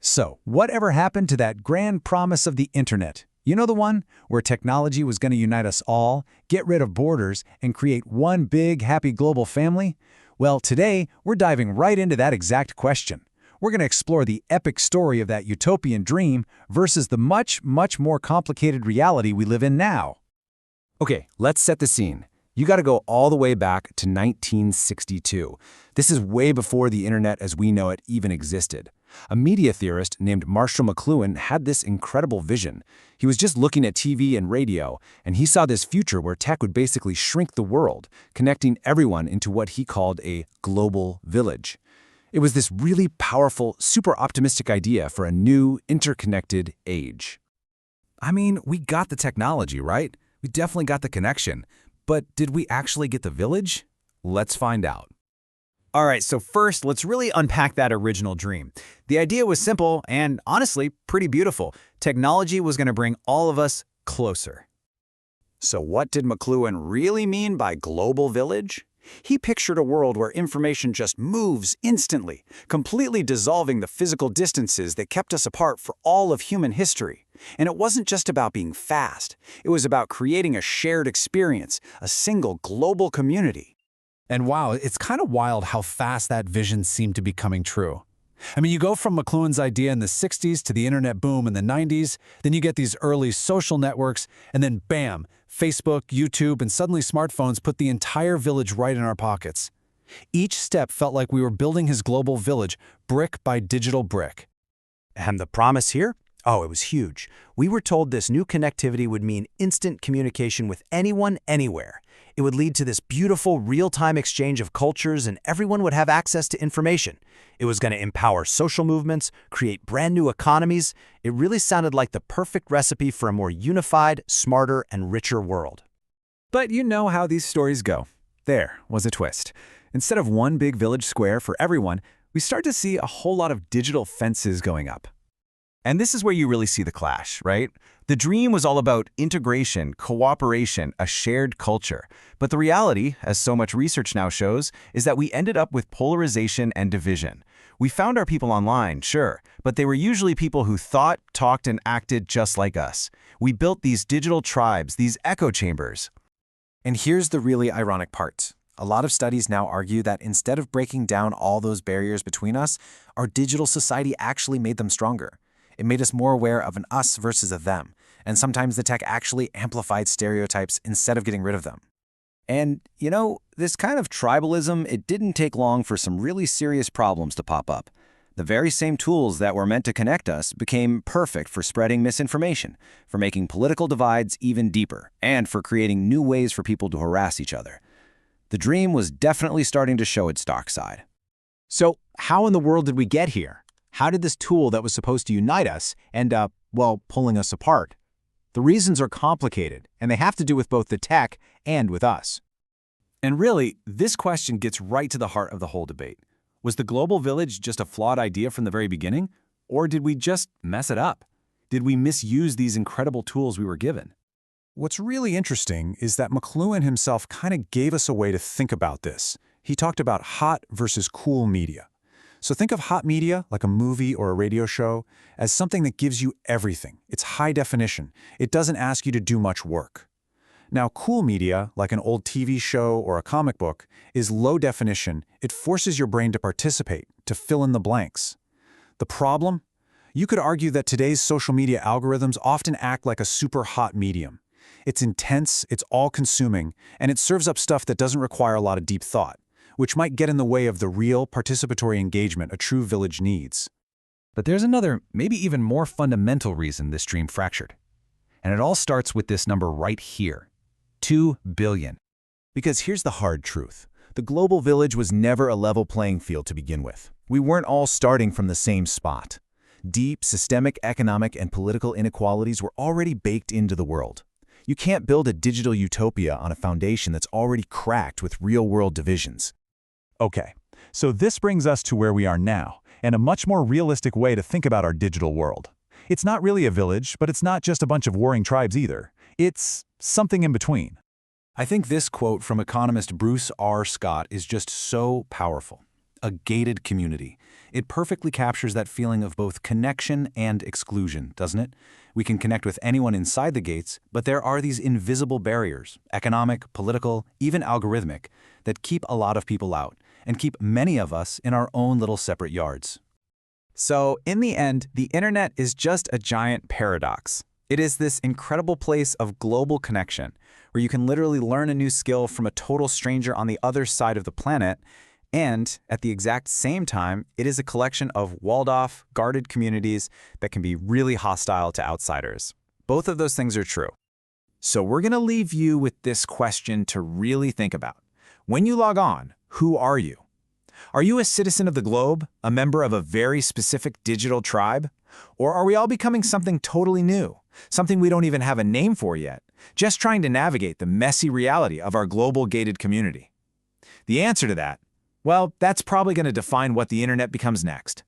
So, whatever happened to that grand promise of the internet? You know the one where technology was going to unite us all, get rid of borders, and create one big, happy global family? Well, today, we're diving right into that exact question. We're going to explore the epic story of that utopian dream versus the much, much more complicated reality we live in now. Okay, let's set the scene. You got to go all the way back to 1962. This is way before the internet as we know it even existed. A media theorist named Marshall McLuhan had this incredible vision. He was just looking at TV and radio, and he saw this future where tech would basically shrink the world, connecting everyone into what he called a global village. It was this really powerful, super optimistic idea for a new, interconnected age. I mean, we got the technology, right? We definitely got the connection. But did we actually get the village? Let's find out. All right, so first, let's really unpack that original dream. The idea was simple and, honestly, pretty beautiful. Technology was going to bring all of us closer. So what did McLuhan really mean by global village? He pictured a world where information just moves instantly, completely dissolving the physical distances that kept us apart for all of human history. And it wasn't just about being fast. It was about creating a shared experience, a single global community. And wow, it's kind of wild how fast that vision seemed to be coming true. I mean, you go from McLuhan's idea in the 60s to the internet boom in the 90s, then you get these early social networks, and then bam, Facebook, YouTube, and suddenly smartphones put the entire village right in our pockets. Each step felt like we were building his global village, brick by digital brick. And the promise here? Oh, it was huge. We were told this new connectivity would mean instant communication with anyone, anywhere. It would lead to this beautiful real-time exchange of cultures and everyone would have access to information. It was going to empower social movements, create brand new economies. It really sounded like the perfect recipe for a more unified, smarter, and richer world. But you know how these stories go. There was a twist. Instead of one big village square for everyone, we start to see a whole lot of digital fences going up. And this is where you really see the clash, right? The dream was all about integration, cooperation, a shared culture. But the reality, as so much research now shows, is that we ended up with polarization and division. We found our people online, sure, but they were usually people who thought, talked, and acted just like us. We built these digital tribes, these echo chambers. And here's the really ironic part. A lot of studies now argue that instead of breaking down all those barriers between us, our digital society actually made them stronger. It made us more aware of an us versus a them, and sometimes the tech actually amplified stereotypes instead of getting rid of them. And, you know, this kind of tribalism, it didn't take long for some really serious problems to pop up. The very same tools that were meant to connect us became perfect for spreading misinformation, for making political divides even deeper, and for creating new ways for people to harass each other. The dream was definitely starting to show its dark side. So, how in the world did we get here? How did this tool that was supposed to unite us end up, well, pulling us apart? The reasons are complicated, and they have to do with both the tech and with us. And really, this question gets right to the heart of the whole debate. Was the global village just a flawed idea from the very beginning? Or did we just mess it up? Did we misuse these incredible tools we were given? What's really interesting is that McLuhan himself kind of gave us a way to think about this. He talked about hot versus cool media. So think of hot media, like a movie or a radio show, as something that gives you everything. It's high definition. It doesn't ask you to do much work. Now, cool media, like an old TV show or a comic book, is low definition. It forces your brain to participate, to fill in the blanks. The problem? You could argue that today's social media algorithms often act like a super hot medium. It's intense, it's all-consuming, and it serves up stuff that doesn't require a lot of deep thought, which might get in the way of the real participatory engagement a true village needs. But there's another, maybe even more fundamental reason this dream fractured. And it all starts with this number right here, 2 billion. Because here's the hard truth. The global village was never a level playing field to begin with. We weren't all starting from the same spot. Deep, systemic economic and political inequalities were already baked into the world. You can't build a digital utopia on a foundation that's already cracked with real-world divisions. Okay, so this brings us to where we are now, and a much more realistic way to think about our digital world. It's not really a village, but it's not just a bunch of warring tribes either. It's something in between. I think this quote from economist Bruce R. Scott is just so powerful. a gated community. It perfectly captures that feeling of both connection and exclusion, doesn't it? We can connect with anyone inside the gates, but there are these invisible barriers, economic, political, even algorithmic, that keep a lot of people out and keep many of us in our own little separate yards. So, in the end, the internet is just a giant paradox. It is this incredible place of global connection, where you can literally learn a new skill from a total stranger on the other side of the planet, and at the exact same time, it is a collection of walled-off, guarded communities that can be really hostile to outsiders. Both of those things are true. So we're going to leave you with this question to really think about. When you log on, who are you? Are you a citizen of the globe, a member of a very specific digital tribe? Or are we all becoming something totally new, something we don't even have a name for yet, just trying to navigate the messy reality of our global gated community? The answer to that, well, that's probably going to define what the internet becomes next.